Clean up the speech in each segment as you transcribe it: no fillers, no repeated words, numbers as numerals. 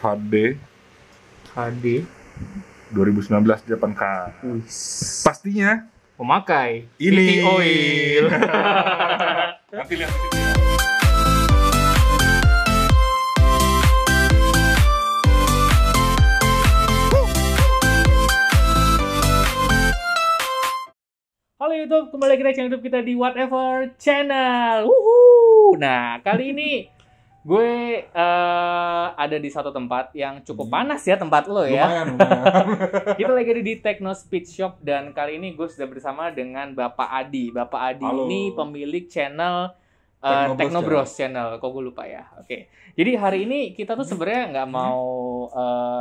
HD HD 2019 Japan Car. Pastinya memakai ini City Oil. Nanti lihat. Halo YouTube, kembali lagi di channel YouTube kita di Whatever Channel. Wuhu. Nah, kali ini gue ada di satu tempat yang cukup panas ya, tempat lo ya. Lumayan. Kita lagi ada di Techno Speed Shop dan kali ini gue sudah bersama dengan Bapak Adi. Bapak Adi Halo. ini pemilik channel Techno Bros Channel. Kok gue lupa ya. Oke. Jadi hari ini kita tuh sebenarnya nggak mau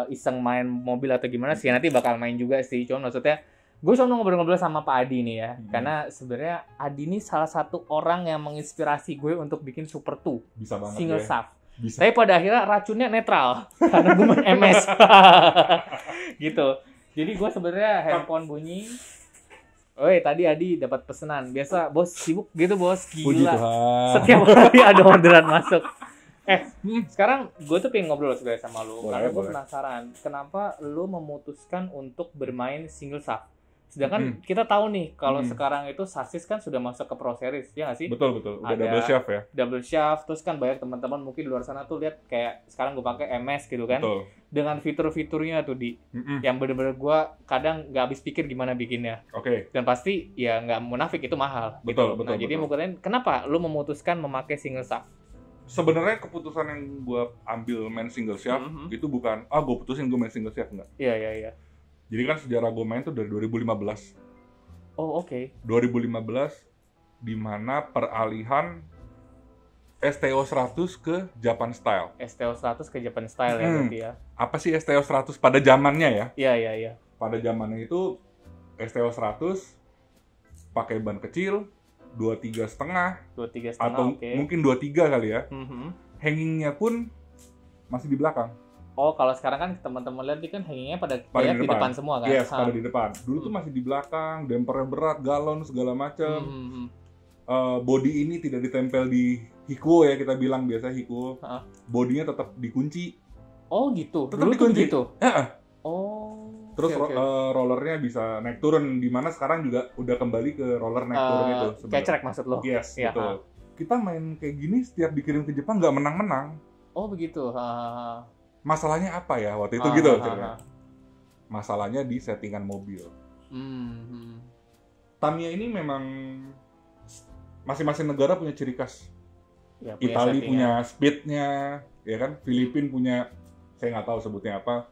iseng main mobil atau gimana sih. Nanti bakal main juga sih. Cuma maksudnya gue cuma ngobrol-ngobrol sama Pak Adi nih ya. Karena sebenarnya Adi ini salah satu orang yang menginspirasi gue untuk bikin Super 2 Bisa banget single ya. shaft. Bisa. Tapi pada akhirnya racunnya netral karena gue main MS. Gitu. Jadi gue sebenarnya handphone bunyi. Oi, tadi Adi dapat pesanan. Biasa bos sibuk gitu bos. Puji Gila. Tuhan. Setiap hari ada orderan masuk. Sekarang gue tuh pengen ngobrol sebenarnya sama lu. Boleh, Karena gue boleh. penasaran kenapa lu memutuskan untuk bermain single shaft. Sedangkan kita tahu nih kalau sekarang itu sasis kan sudah masuk ke Pro Series, ya nggak sih? Betul. Udah Ada double shaft ya. Double shaft, terus kan banyak teman-teman mungkin di luar sana tuh lihat kayak sekarang gue pakai MS gitu kan. Betul. Dengan fitur-fiturnya tuh yang bener-bener gue kadang nggak habis pikir gimana bikinnya. Oke. Dan pasti ya nggak munafik itu mahal. Betul, Nah, jadi betul. mungkin kenapa lu memutuskan memakai single shaft? Sebenarnya keputusan yang gue ambil main single shaft itu bukan gue putusin gue main single shaft, enggak. Iya. Jadi kan sejarah gue main tuh dari 2015. Oh, oke. 2015 di mana peralihan STO 100 ke Japan Style. STO 100 ke Japan Style ya berarti ya. Apa sih STO 100 pada zamannya ya? Iya. Pada zamannya itu STO 100 pakai ban kecil, 23,5 23,5 atau oke. mungkin 23 kali ya. Mhm. Hangingnya pun masih di belakang. Oh, kalau sekarang kan teman-teman lihat nih kan hangingnya pada Pada banyak di depan semua kan. Yes, pada di depan. Dulu tuh masih di belakang, dampernya berat, galon segala macam. Mhm. Body ini tidak ditempel di hikuo ya, kita bilang biasa hikuo. Heeh. Bodinya tetap dikunci. Oh gitu. Tetap Dulu tuh dikunci. gitu. Heeh. Oh. Terus oke. rollernya bisa naik turun, di mana sekarang juga udah kembali ke roller naik turun itu. sebenarnya. Kecrek maksud lo? Yes, Iya, betul. Kita main kayak gini setiap dikirim ke Jepang nggak menang-menang. Oh begitu. Masalahnya apa ya waktu itu gitu ceritanya. Masalahnya di settingan mobil. Tamiya ini memang masing-masing negara punya ciri khas. Ya, Italia settingan. punya speednya, ya kan? Filipina punya, saya nggak tahu sebutnya apa.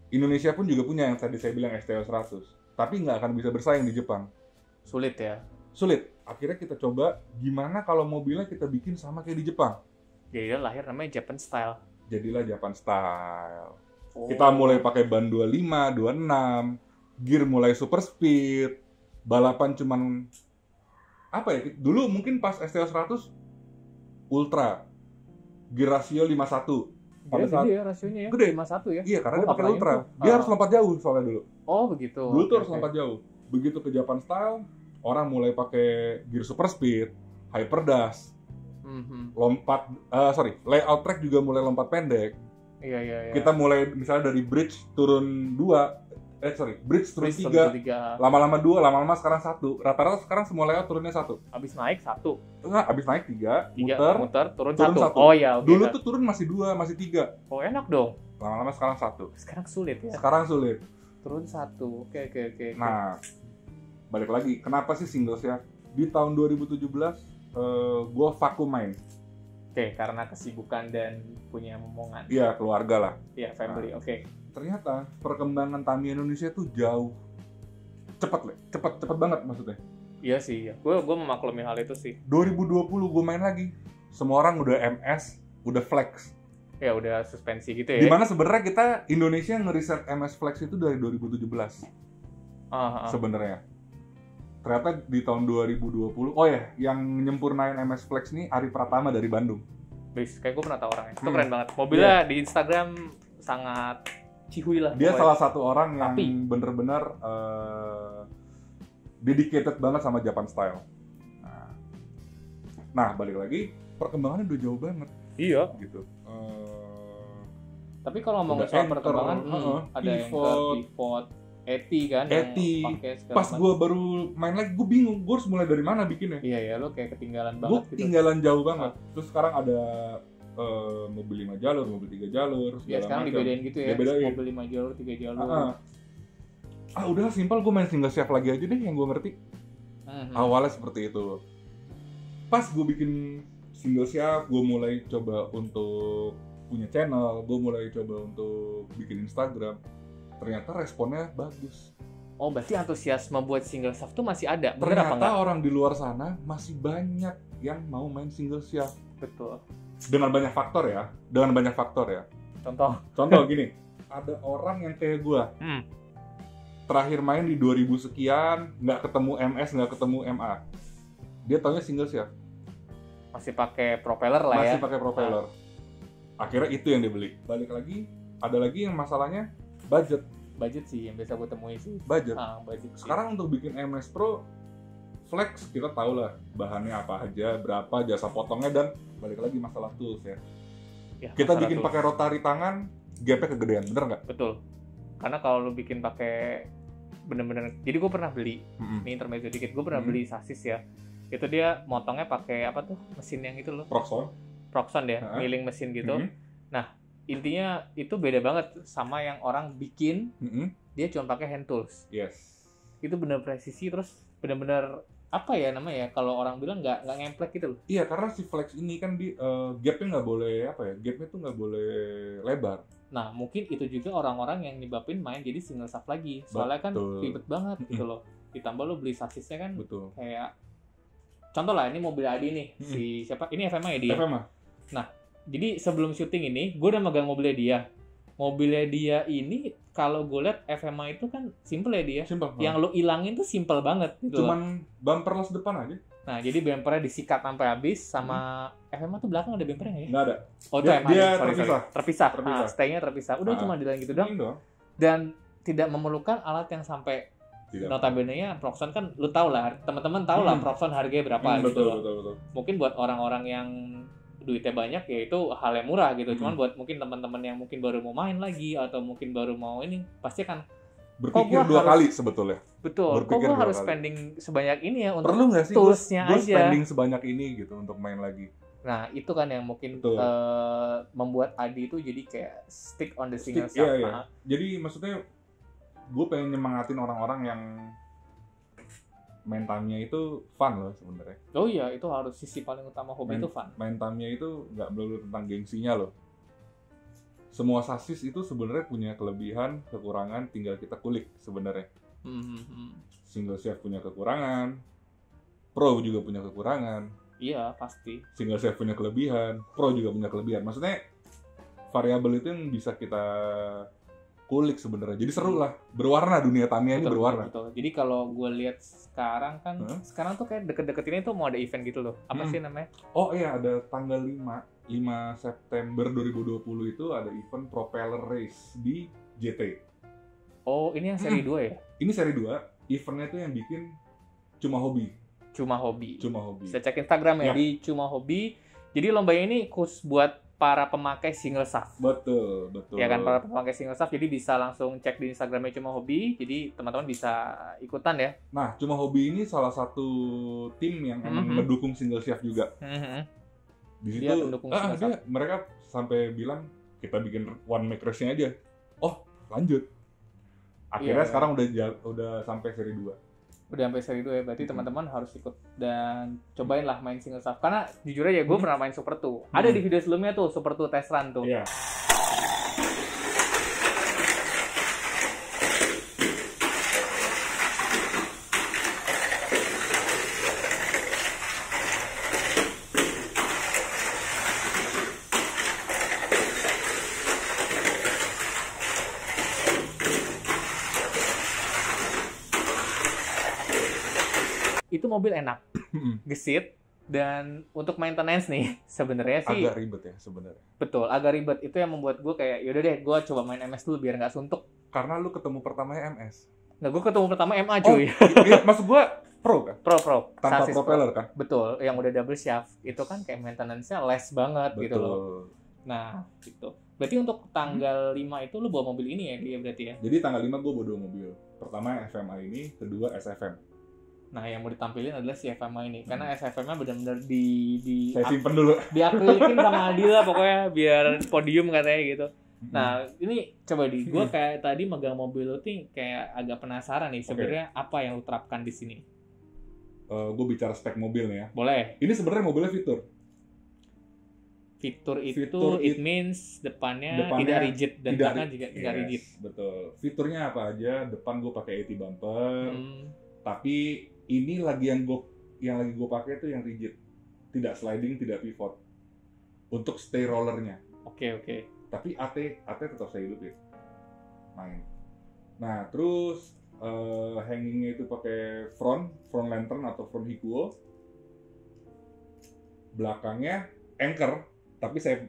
Indonesia pun juga punya yang tadi saya bilang STO 100. Tapi nggak akan bisa bersaing di Jepang. Sulit ya. Sulit. Akhirnya kita coba gimana kalau mobilnya kita bikin sama kayak di Jepang. Jadi lahir namanya Japan Style. Jadilah Japan Style. Oh. Kita mulai pakai ban 25, 26, gear mulai super speed, balapan cuman apa ya? Dulu mungkin pas STO 100 Ultra, gear rasio 51. Pada saat Gede ya rasionya ya. Gede. 51 ya. iya karena Oh, dia pakai apalagi Ultra, tuh. dia harus lompat jauh soalnya dulu. Oh begitu. Dulu tuh Oke, harus oke. lompat jauh. Begitu ke Japan Style, orang mulai pakai gear super speed, hyperdash, lompat, layout track juga mulai lompat pendek. Iya. Kita mulai misalnya dari bridge turun 2, bridge turun 3, lama-lama 2, lama-lama sekarang 1. Rata-rata sekarang semua layout turunnya 1. Habis naik 1. Enggak, abis naik 3, muter, turun turun 1. 1. Oh ya, oke. Dulu tuh turun masih 2, masih 3. Oh enak dong. Lama-lama sekarang 1. Sekarang sulit ya. Sekarang sulit. Turun 1. Oke. Nah, balik lagi, kenapa sih singles ya? Di tahun 2017, gue vakum main. Oke, karena kesibukan dan punya momongan. Iya, keluarga lah. Iya, family. Nah. Oke. Ternyata perkembangan Tamiya Indonesia tuh jauh. Cepet banget maksudnya. Iya sih, ya. Gue memaklumi hal itu sih. 2020 gue main lagi. Semua orang udah MS, udah flex. Ya udah suspensi gitu ya. Dimana sebenarnya kita Indonesia ngeriset MS Flex itu dari 2017 sebenarnya. Ternyata di tahun 2020, oh ya, yang nyempurnain MS Flex nih Ari Pratama dari Bandung. Bis, kayak gue pernah tahu orangnya. Itu keren banget. Mobilnya di Instagram sangat cihuy lah. Dia pokoknya. salah satu orang yang Tapi bener-bener dedicated banget sama Japan Style. Nah, balik lagi, perkembangannya udah jauh banget iya. gitu. Tapi kalau ngomongin Udah soal Anchor, perkembangan, ada Anchor, Pivot. Pivot, Eti kan Eti. yang pakai segala Pas macam. gue baru main lagi, gue bingung, gue harus mulai dari mana bikinnya. Iya ya, lo kayak ketinggalan Gue banget gitu. ketinggalan jauh banget. Terus sekarang ada mobil 5 jalur, mobil 3 jalur, Ya segala sekarang macam. dibedain gitu ya, Dibedain. mobil 5 jalur, 3 jalur. Udah simpel, gue main single shaft lagi aja deh yang gue ngerti. Awalnya seperti itu. Pas gue bikin single shaft, gue mulai coba untuk punya channel, gue mulai coba untuk bikin Instagram. Ternyata responnya bagus. Oh, berarti antusiasme buat single shaft tuh masih ada. Bener apa Ternyata enggak? orang di luar sana masih banyak yang mau main single shaft. Betul. Dengan banyak faktor ya. Contoh. Gini, ada orang yang kayak gue. Hmm. Terakhir main di 2000 sekian, nggak ketemu MS, nggak ketemu MA. Dia taunya single shaft. Masih pakai propeller lah ya. Masih pakai propeller. Akhirnya itu yang dibeli. Balik lagi, ada lagi yang masalahnya budget. Budget sih yang biasa gue temui sih. Budget. Budget sih. Sekarang untuk bikin MS Pro Flex kita tahu lah bahannya apa aja, berapa jasa potongnya, dan balik lagi masalah tools ya. Ya, Kita masalah bikin tools. pakai rotary tangan, gapnya kegedean, bener nggak? Betul. Karena kalau lu bikin pakai bener-bener, jadi gue pernah beli, ini intermezzo dikit, gue pernah beli sasis ya. Itu dia motongnya pakai apa tuh, mesin yang itu loh, Proxon ya, milling mesin gitu. Nah, intinya itu beda banget sama yang orang bikin, dia cuma pakai hand tools. Yes. Itu bener presisi, terus bener-bener apa ya namanya ya, kalau orang bilang nggak ngemplek gitu loh. Iya, karena si Flex ini kan gapnya nggak boleh gapnya tuh nggak boleh lebar. Nah, mungkin itu juga orang-orang yang nyebabin main jadi single shaft lagi. Soalnya kan ribet banget gitu loh. Ditambah lo beli sasisnya kan kayak, contoh lah, ini mobil Adi nih, si siapa? Ini FMA ya dia? FMA. Nah, jadi sebelum syuting ini, gue udah megang mobilnya dia. Mobilnya dia ini, kalau gue liat FMA itu kan simple ya dia. Simple. Yang lo ilangin tuh simple banget gitu. Cuman bumperless depan aja. Nah, jadi bumpernya disikat sampai habis, sama FMA tuh belakang ada bumpernya nggak ya? Nggak ada. Oh, itu FMA. Dia Sorry. Terpisah. Stay-nya terpisah. Udah cuma dilan gitu doang. Dan tidak memerlukan alat yang sampai notabene-nya Proxon kan, lu tau lah, teman-teman tau lah Proxon harganya berapa gitu loh. Betul. Mungkin buat orang-orang yang duitnya banyak ya itu hal yang murah gitu. Cuman buat mungkin teman-teman yang mungkin baru mau main lagi atau mungkin baru mau ini, pasti kan berpikir dua kali sebetulnya. Betul. Kok gue harus spending sebanyak ini ya untuk perlu nggak sih toolsnya gue aja? spending sebanyak ini gitu untuk main lagi. Nah itu kan yang mungkin membuat Adi itu jadi kayak stick on the single shaft. Iya. Jadi maksudnya gue pengen nyemangatin orang-orang yang main Tamiya itu fun loh sebenarnya. Oh iya, itu harus sisi paling utama hobi itu fun. Main Tamiya itu nggak melulu tentang gengsinya loh. Semua sasis itu sebenarnya punya kelebihan, kekurangan, tinggal kita kulik sebenarnya. Single shaft punya kekurangan, Pro juga punya kekurangan. Iya, pasti. Single shaft punya kelebihan, Pro juga punya kelebihan. Maksudnya variabel itu yang bisa kita kulik sebenarnya. Jadi seru lah, berwarna dunia Tamiya ini berwarna. Betul. Jadi kalau gue lihat sekarang kan, sekarang tuh kayak deket-deket ini tuh mau ada event gitu loh. Apa sih namanya? Oh iya, ada tanggal 5 September 2020 itu ada event Propeller Race di JT. Oh, ini yang seri 2 ya? Ini seri 2, eventnya tuh yang bikin Cuma Hobi. Bisa cek Instagram ya, di Cuma Hobi. Jadi lombanya ini khusus buat para pemakai single shaft. Betul. Ya kan, para pemakai single shaft, jadi bisa langsung cek di Instagramnya Cuma Hobi. Jadi teman-teman bisa ikutan ya. Nah, Cuma Hobi ini salah satu tim yang emang mendukung single shaft juga. Di situ mereka sampai bilang kita bikin one make race-nya aja. Oh, lanjut. Akhirnya sekarang udah sampai seri 2. Udah sampai seri 2 ya, berarti teman-teman harus ikut dan cobain lah main single shaft. Karena jujur aja gue pernah main Super 2. Ada di video sebelumnya tuh, Super 2 test run tuh. Iya. Itu mobil enak, gesit, dan untuk maintenance nih sebenarnya sih agak ribet ya sebenarnya. Betul, agak ribet. Itu yang membuat gue kayak yaudah deh, gue coba main MS dulu biar nggak suntuk. Karena lu ketemu pertamanya MS. Nah, gue ketemu pertama MA cuy. Maksud gue Pro kan? Pro. Tanpa propeller kan? Betul, yang udah double shaft. Itu kan kayak maintenance-nya less banget. Betul. Gitu loh. Nah, gitu. Berarti untuk tanggal 5 itu lu bawa mobil ini ya dia berarti ya? Jadi tanggal 5 gue bawa 2 mobil. Pertama FMA ini, kedua SFM. Nah, yang mau ditampilin adalah si FMA ini. Karena SFM-nya benar-benar di Saya simpen dulu. diakrilikin sama Adila pokoknya biar podium katanya gitu. Nah, ini coba gue kayak tadi megang mobil lu tuh kayak agak penasaran nih sebenarnya apa yang lu terapkan di sini. Gue bicara spek mobil nih ya. Boleh. Ini sebenarnya mobilnya fitur. Fitur itu it means depannya tidak rigid dan belakang juga tidak rigid. Betul. Fiturnya apa aja? Depan gue pakai AT bumper. Tapi ini lagi yang lagi gue pakai itu yang rigid. Tidak sliding, tidak pivot. Untuk stay rollernya. Oke. Tapi AT tetap saya hidup ya. Main. Nah, terus hangingnya itu pakai front lantern atau front hikuo. Belakangnya anchor. Tapi saya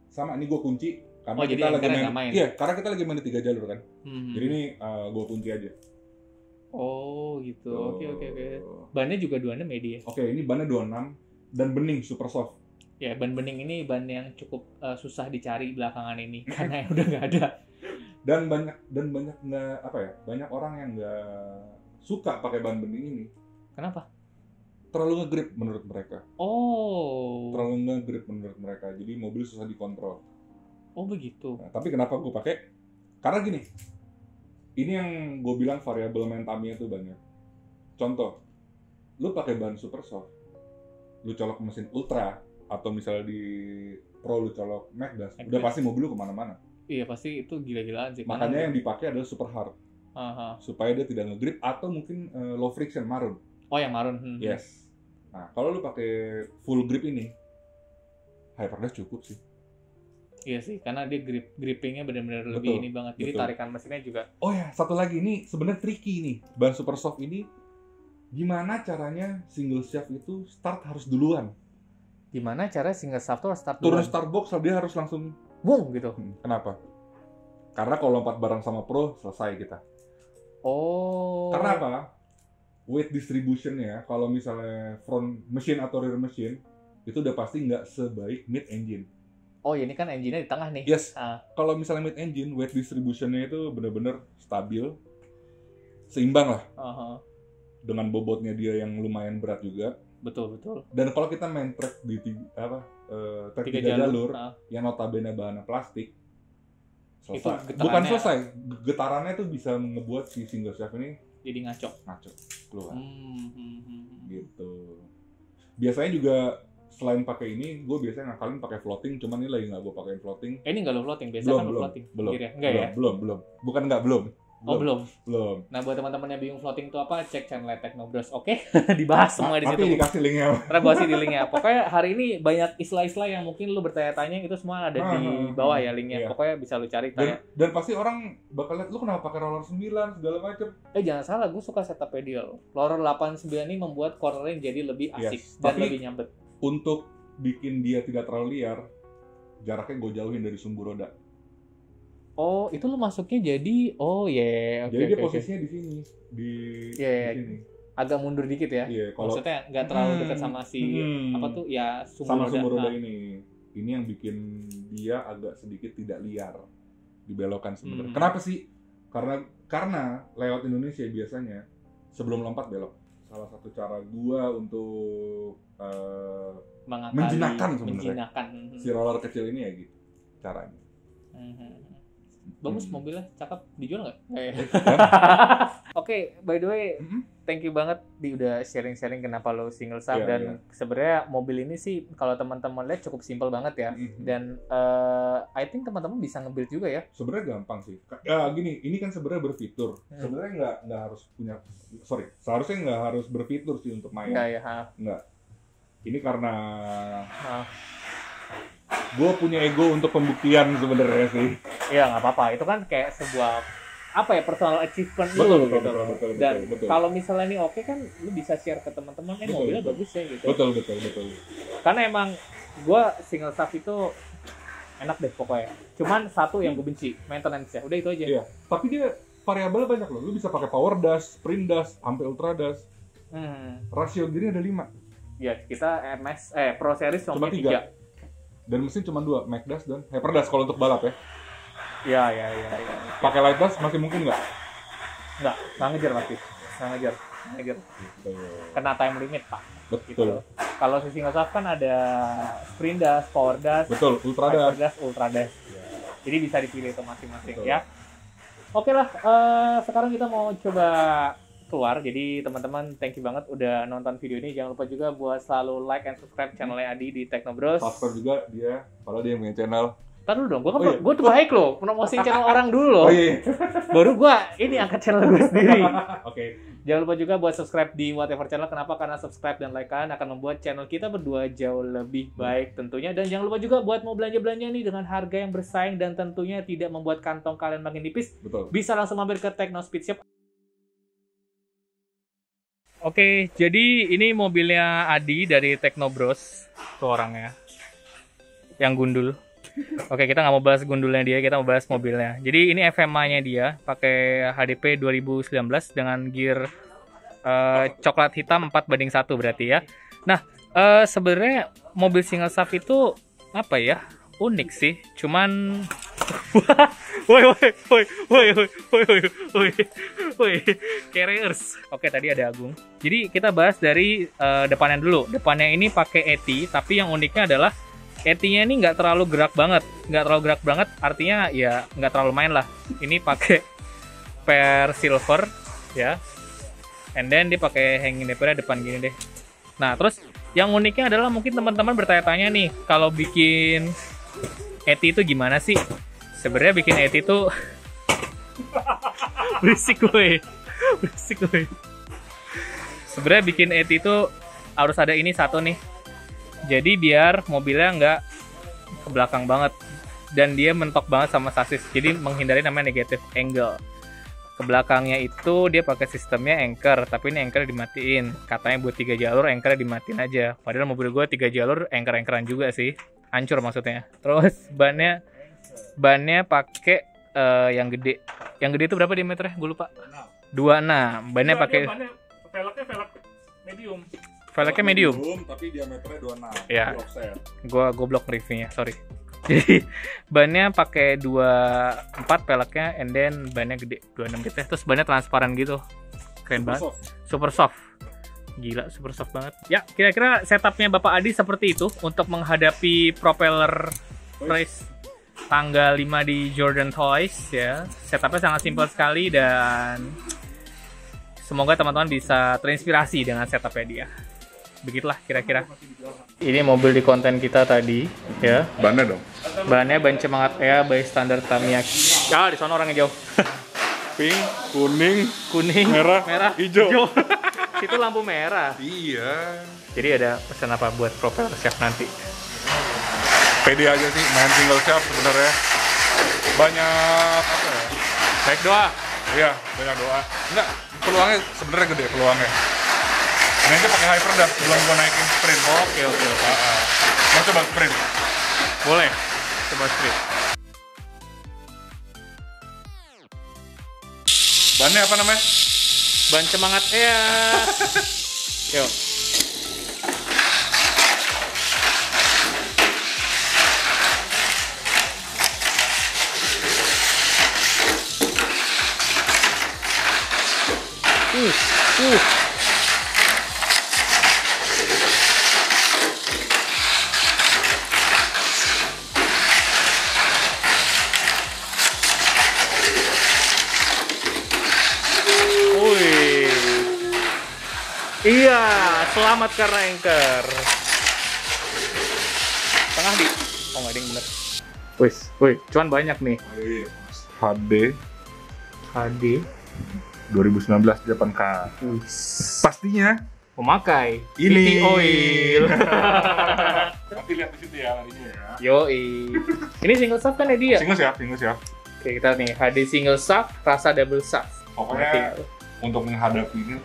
sama ini gue kunci karena kita lagi main. Iya, karena kita lagi main di 3 jalur kan. Jadi ini gue kunci aja. Oh gitu. Oke. Bannya juga 26 ya dia. Oke, ini bannya 26 dan bening super soft. Ya, ban bening ini ban yang cukup susah dicari belakangan ini karena udah nggak ada. Dan banyak nggak apa ya? Banyak orang yang nggak suka pakai ban bening ini. Kenapa? Terlalu nge-grip menurut mereka. Oh. Terlalu nge-grip menurut mereka. Jadi mobil susah dikontrol. Oh begitu. Nah, tapi kenapa gue pakai? Karena gini. Ini yang gue bilang variabel main Tamiya itu banyak. Contoh, lu pakai ban super soft, lu colok mesin ultra atau misalnya di pro lu colok Magdas, udah pasti mobil lu kemana-mana. Iya pasti itu gila-gilaan sih. Makanya yang dipakai adalah super hard. Supaya dia tidak nge-grip atau mungkin low friction marun. Oh yang marun. Yes. Nah kalau lu pakai full grip ini, Hyperdash cukup sih. Iya sih, karena dia grippingnya benar-benar lebih ini banget. Jadi tarikan mesinnya juga. Oh ya, satu lagi ini sebenarnya tricky nih. Ban super soft ini gimana caranya single shaft itu start harus duluan? Gimana cara single shaft itu start duluan? Turun start box dia harus langsung boom gitu. Kenapa? Karena kalau lompat bareng sama pro selesai kita. Oh. Karena apa? Weight distribution-nya kalau misalnya front machine atau rear machine itu udah pasti nggak sebaik mid engine. Oh, ini kan engine-nya di tengah nih. Yes. Kalau misalnya mid engine, weight distribution-nya itu benar-benar stabil, seimbang lah. Dengan bobotnya dia yang lumayan berat juga. Betul. Dan kalau kita main track di track 3 jalur yang notabene bahannya plastik, selesai. Bukan selesai, getarannya tuh bisa ngebuat si single shaft ini jadi ngaco keluar. Gitu. Biasanya juga selain pakai ini, gue biasanya ngakalin pakai floating, cuman ini lagi nggak gue pakai floating. Ini nggak lo floating, biasanya kan lo floating. Belum. Enggak ya? Belum. Bukan nggak belum. Belum. Nah, buat teman-teman yang bingung floating itu apa, cek channel Teknobros. Oke, dibahas semua di situ. Nanti dikasih linknya. Ntar gue kasih di linknya. Pokoknya hari ini banyak istilah-istilah yang mungkin lu bertanya-tanya itu semua ada di bawah ya linknya. Iya. Pokoknya bisa lu cari tanya. Dan pasti orang bakal lihat lu kenapa pakai roller 9 segala macam. Jangan salah, gue suka setupnya dia loh. Roller 89 ini membuat cornering jadi lebih asik dan lebih nyambet. Untuk bikin dia tidak terlalu liar, jaraknya gue jauhin dari sumbu roda. Oh, itu lu masuknya jadi jadi dia posisinya di sini, di sini. Agak mundur dikit ya. Maksudnya nggak terlalu dekat sama si sumbu roda ini. Ini yang bikin dia agak sedikit tidak liar, dibelokkan sebenarnya. Kenapa sih? Karena lewat Indonesia biasanya sebelum lompat belok. Salah satu cara gua untuk menjinakkan sebenarnya si roller kecil ini ya gitu caranya. Bagus mobilnya, cakep. Dijual nggak? Oke, by the way, thank you banget udah sharing-sharing kenapa lo single shaft dan sebenarnya mobil ini sih kalau teman-teman lihat cukup simpel banget ya. Dan I think teman-teman bisa nge-build juga ya. Sebenarnya gampang sih. Ya gini, ini kan sebenarnya berfitur. Sebenarnya nggak harus punya, seharusnya nggak harus berfitur sih untuk main. Nggak. Ini karena gue punya ego untuk pembuktian sebenarnya sih. Iya nggak apa-apa, itu kan kayak sebuah personal achievement betul, gitu. Betul. Dan kalau misalnya ini oke kan, lu bisa share ke teman-teman, mobilnya bagus ya gitu. Betul. Karena emang gue single shaft itu enak deh pokoknya. Cuman satu yang gue benci, maintenance ya. Udah itu aja. Iya. Tapi dia variabel banyak loh. Lu bisa pakai power dash, sprint dash, sampai ultra dash. Rasio gearnya ada 5. Ya kita Pro Series cuma 3. Dan mesin cuma 2, Mac Dash dan Hyper Dash kalau untuk balap ya. Iya. Pakai Light Dash masih mungkin nggak? Nggak ngejar masih. Nggak ngejar. Kena time limit, Pak. Betul. Gitu. Kalau si single shaft kan ada Sprint Dash, Power Dash, Betul, Ultra Hyper Dash. Dash, Ultra Dash. Jadi bisa dipilih itu masing-masing ya. Oke lah, sekarang kita mau coba keluar. Jadi teman-teman, thank you banget udah nonton video ini. Jangan lupa juga buat selalu like and subscribe channelnya Adi di Teknobros. Subscribe juga dia, padahal dia yang punya channel. Ntar dulu dong, Oh, iya. gue tuh baik loh, promosiin channel orang dulu loh. Oh iya. Baru gue ini angkat channel gue sendiri. Oke. Jangan lupa juga buat subscribe di Whatever Channel. Kenapa? Karena subscribe dan like kalian akan membuat channel kita berdua jauh lebih baik tentunya. Dan jangan lupa juga buat mau belanja-belanja nih dengan harga yang bersaing dan tentunya tidak membuat kantong kalian makin tipis. Betul. Bisa langsung mampir ke Tekno Speed Shop. Oke, jadi ini mobilnya Adi dari Teknobros. Tuh orangnya. Yang gundul. Oke, kita nggak mau bahas gundulnya dia, kita mau bahas mobilnya. Jadi ini FMA-nya dia, pakai HDP 2019 dengan gear coklat hitam 4:1 berarti ya. Nah, sebenarnya mobil single shaft itu apa ya? Unik sih, cuman woi, carriers. Oke, tadi ada Agung. Jadi kita bahas dari depannya dulu. Depannya ini pakai ETI, tapi yang uniknya adalah ETI-nya ini nggak terlalu gerak banget, artinya ya nggak terlalu main lah. Ini pakai per silver ya, and then dia pakai hanging daripada depan gini deh. Nah terus yang uniknya adalah mungkin teman-teman bertanya-tanya nih, kalau bikin ETI itu gimana sih? Sebenarnya bikin ETI itu berisik gue. Sebenarnya bikin ETI itu harus ada ini satu nih. Jadi biar mobilnya nggak ke belakang banget dan dia mentok banget sama sasis. Jadi menghindari namanya negative angle. Ke belakangnya itu dia pakai sistemnya anchor, tapi ini anchor dimatiin. Katanya buat 3 jalur anchor dimatiin aja. Padahal mobil gue 3 jalur anchoran juga sih. Hancur maksudnya. Terus bannya pakai yang gede. Yang gede itu berapa diameternya? Gue lupa. 26. Bannya pakai velgnya medium. Velgnya medium. Tapi diameternya 26. Ya. Gua goblok reviewnya, sorry. Jadi bannya pakai 24 velgnya, and then bannya gede 26 gitu. Terus bannya transparan gitu. Keren banget. Super soft. Gila, super soft banget. Ya, kira-kira setupnya Bapak Adi seperti itu untuk menghadapi propeller race tanggal 5 di Jordan Toys ya. Setupnya sangat simpel sekali dan semoga teman-teman bisa terinspirasi dengan setupnya dia. Begitulah kira-kira. Ini mobil di konten kita tadi ya. Bannya dong. Bannya ban Semangat EA by standar Tamiya. Ah, di sana orangnya jauh. Pink, kuning, merah, hijau. Itu lampu merah. Iya. Jadi ada pesan apa buat propeller shaft nanti? Pede aja sih main single shaft sebenarnya. Banyak apa ya? Baik doa. Iya, banyak doa. Enggak, peluangnya sebenarnya gede peluangnya. Ini aja pakai hyper dash sebelum gua naikin sprint. Oke. Mau coba sprint? Boleh. Coba sprint. Bannya apa namanya? Ban Semangat EA. Yuk. Iya, selamat karena anchor. Tengah di. Oh nggak ding bener. Woi, cuan banyak nih. HD 2019 Japan Car. Pastinya memakai ini ET oil. Nanti lihat di situ ya larinya ya. Yoi. Ini single shaft kan ya dia? Single shaft. Oke, kita nih HD single shaft, rasa double shaft. Pokoknya untuk menghadapi ini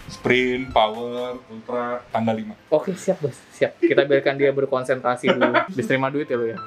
sprint, power, ultra, tanggal 5. Oke, siap bos, siap. Kita biarkan dia berkonsentrasi dulu. Habis terima duit ya lo ya.